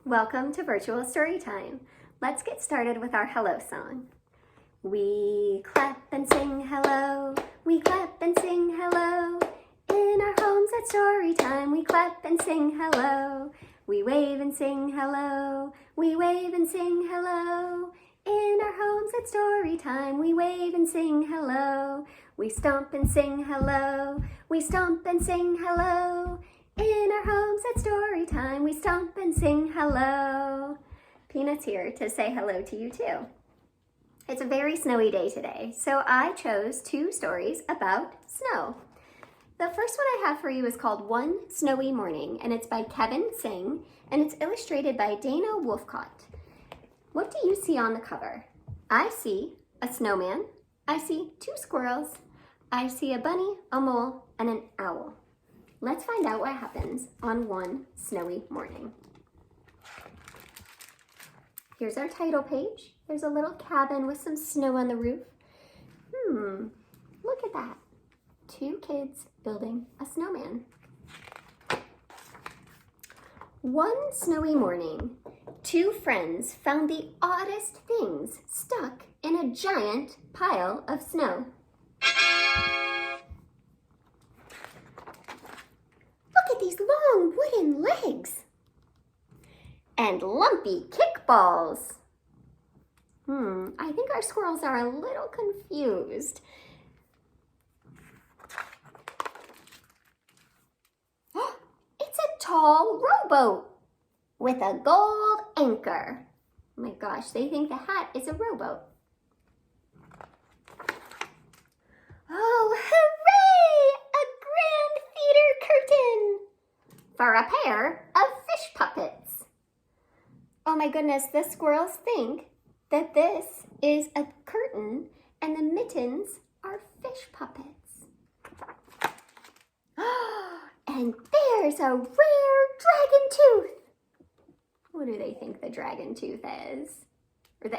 Welcome to Virtual Storytime. Let's get started with our hello song. We clap and sing hello, we clap and sing hello. In our homes at Storytime, we clap and sing hello. We wave and sing hello, we wave and sing hello. In our homes at Storytime, we wave and sing hello. We stomp and sing hello, we stomp and sing hello. In our homes at Storytime, we stomp and sing hello. Peanut's here to say hello to you too. It's a very snowy day today, so I chose 2 stories about snow. The first one I have for you is called One Snowy Morning, and it's by Kevin Singh, and it's illustrated by Dana Wolfcott. What do you see on the cover? I see a snowman, I see 2 squirrels, I see a bunny, a mole, and an owl. Let's find out what happens on one snowy morning. Here's our title page. There's a little cabin with some snow on the roof. Look at that. 2 kids building a snowman. One snowy morning, 2 friends found the oddest things stuck in a giant pile of snow. Look at these long wooden legs and lumpy kickballs. I think our squirrels are a little confused. It's a tall rowboat with a gold anchor. Oh my gosh, they think the hat is a rowboat. Oh, hooray! A grand theater curtain for a pair of fish puppets. Oh my goodness, the squirrels think that this is a curtain and the mittens are fish puppets. And there's a rare dragon tooth. What do they think the dragon tooth is? Or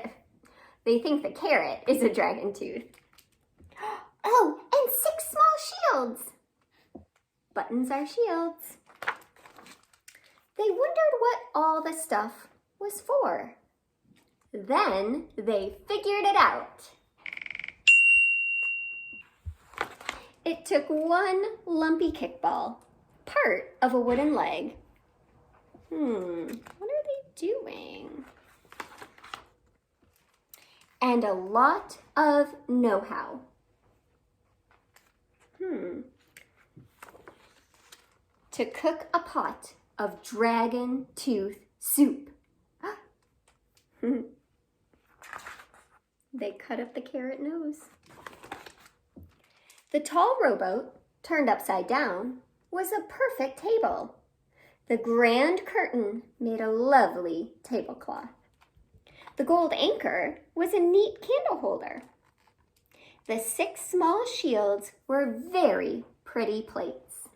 they think the carrot is a dragon tooth. Oh, and 6 small shields. Buttons are shields. They wondered what all the stuff was for. Then they figured it out. It took 1 lumpy kickball, part of a wooden leg. What are they doing? And a lot of know-how. To cook a pot of dragon tooth soup. They cut up the carrot nose. The tall rowboat, turned upside down, was a perfect table. The grand curtain made a lovely tablecloth. The gold anchor was a neat candle holder. The 6 small shields were very pretty plates.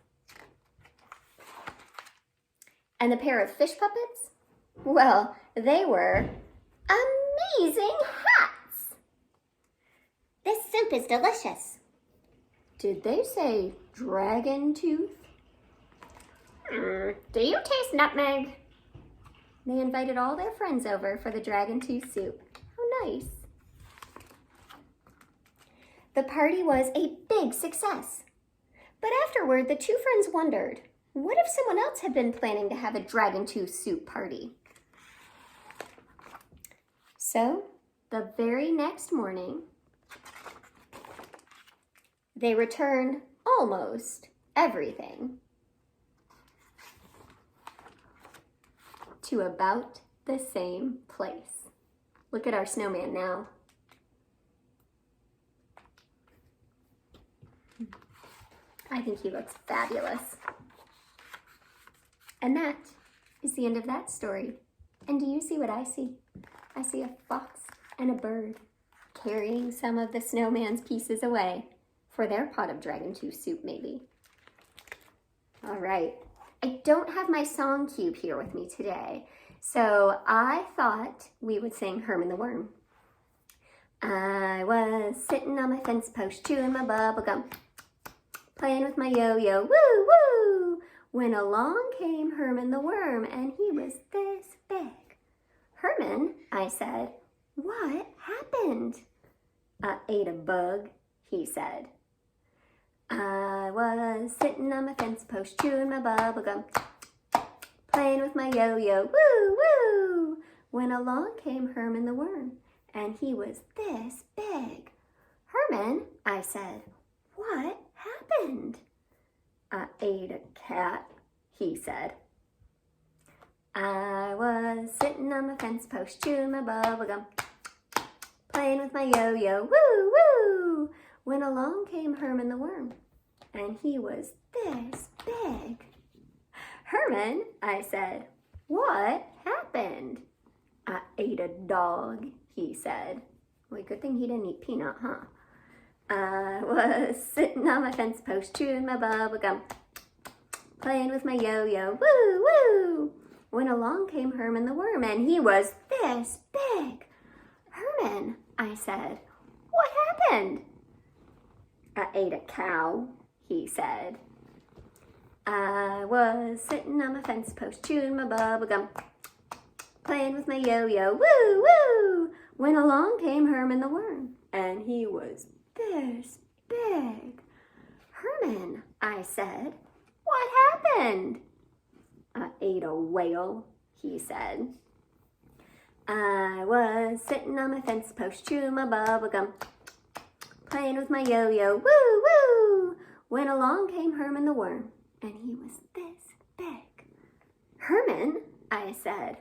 And the pair of fish puppets? Well, they were amazing hats. This soup is delicious. Did they say dragon tooth? Do you taste nutmeg? They invited all their friends over for the dragon tooth soup. How nice. The party was a big success. But afterward, the 2 friends wondered, what if someone else had been planning to have a dragon tooth soup party? So, the very next morning, they returned almost everything to about the same place. Look at our snowman now. I think he looks fabulous. And that is the end of that story. And do you see what I see? I see a fox and a bird carrying some of the snowman's pieces away for their pot of dragon tooth soup, maybe. All right, I don't have my song cube here with me today, so I thought we would sing Herman the Worm. I was sitting on my fence post, chewing my bubble gum, playing with my yo-yo, woo, woo. when along came Herman the worm, and he was this big. Herman, I said, what happened? I ate a bug, he said. I was sitting on my fence post, chewing my bubble gum, playing with my yo-yo, woo, woo, when along came Herman the worm, and he was this big. Herman, I said, what happened? I ate a cat, he said. I was sitting on my fence post, chewing my bubble gum, playing with my yo-yo, woo, woo, when along came Herman the worm, and he was this big. Herman, I said, what happened? I ate a dog, he said. Well, good thing he didn't eat Peanut, huh? I was sitting on my fence post, chewing my bubble gum, playing with my yo-yo, woo, woo, when along came Herman the worm, and he was this big. Herman, I said, what happened? I ate a cow, he said. I was sitting on my fence post, chewing my bubble gum, playing with my yo-yo, woo, woo, when along came Herman the worm, and he was this big. Herman, I said, what happened? I ate a whale, he said. I was sitting on my fence post, chewing my bubble gum, playing with my yo-yo, woo, woo, when along came Herman the worm, and he was this big. Herman, I said,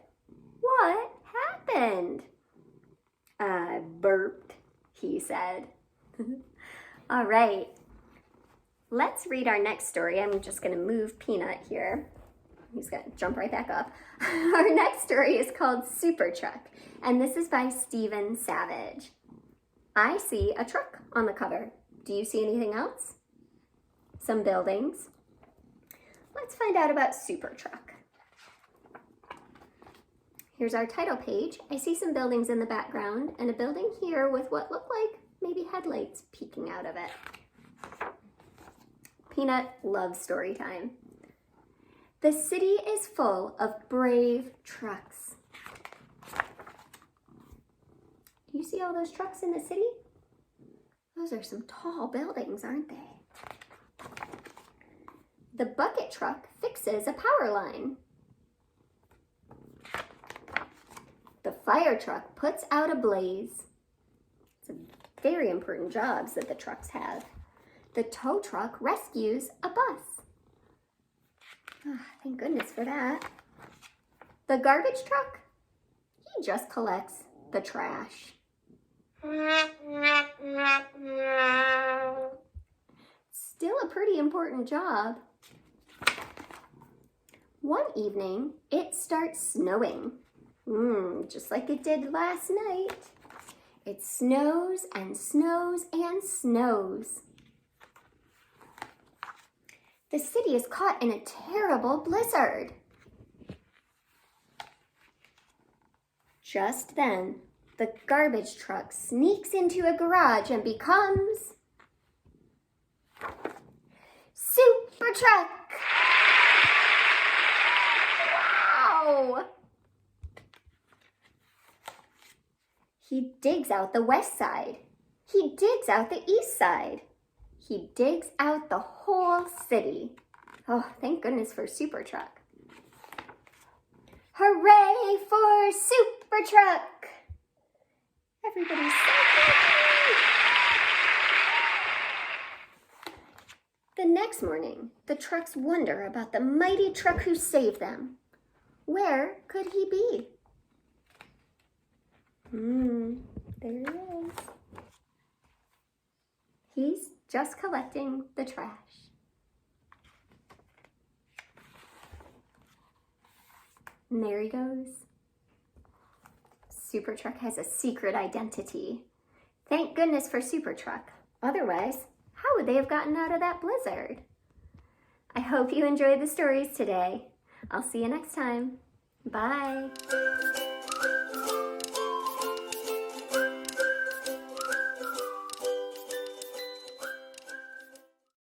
what happened? I burped, he said. All right, let's read our next story. I'm just going to move Peanut here. He's going to jump right back up. Our next story is called Super Truck, and this is by Stephen Savage. I see a truck on the cover. Do you see anything else? Some buildings. Let's find out about Super Truck. Here's our title page. I see some buildings in the background and a building here with what look like maybe headlights peeking out of it. Peanut loves story time. The city is full of brave trucks. Do you see all those trucks in the city? Those are some tall buildings, aren't they? The bucket truck fixes a power line. The fire truck puts out a blaze. It's a very important jobs that the trucks have. The tow truck rescues a bus. Oh, thank goodness for that. The garbage truck, he just collects the trash. Still a pretty important job. One evening, it starts snowing. Just like it did last night. It snows and snows and snows. The city is caught in a terrible blizzard. Just then, the garbage truck sneaks into a garage and becomes Super Truck. Wow! He digs out the west side. He digs out the east side. He digs out the whole city. Oh, thank goodness for Super Truck. Hooray for Super Truck! Everybody's so happy! The next morning, the trucks wonder about the mighty truck who saved them. Where could he be? There he is. He's just collecting the trash. And there he goes. Super Truck has a secret identity. Thank goodness for Super Truck. Otherwise, how would they have gotten out of that blizzard? I hope you enjoyed the stories today. I'll see you next time. Bye.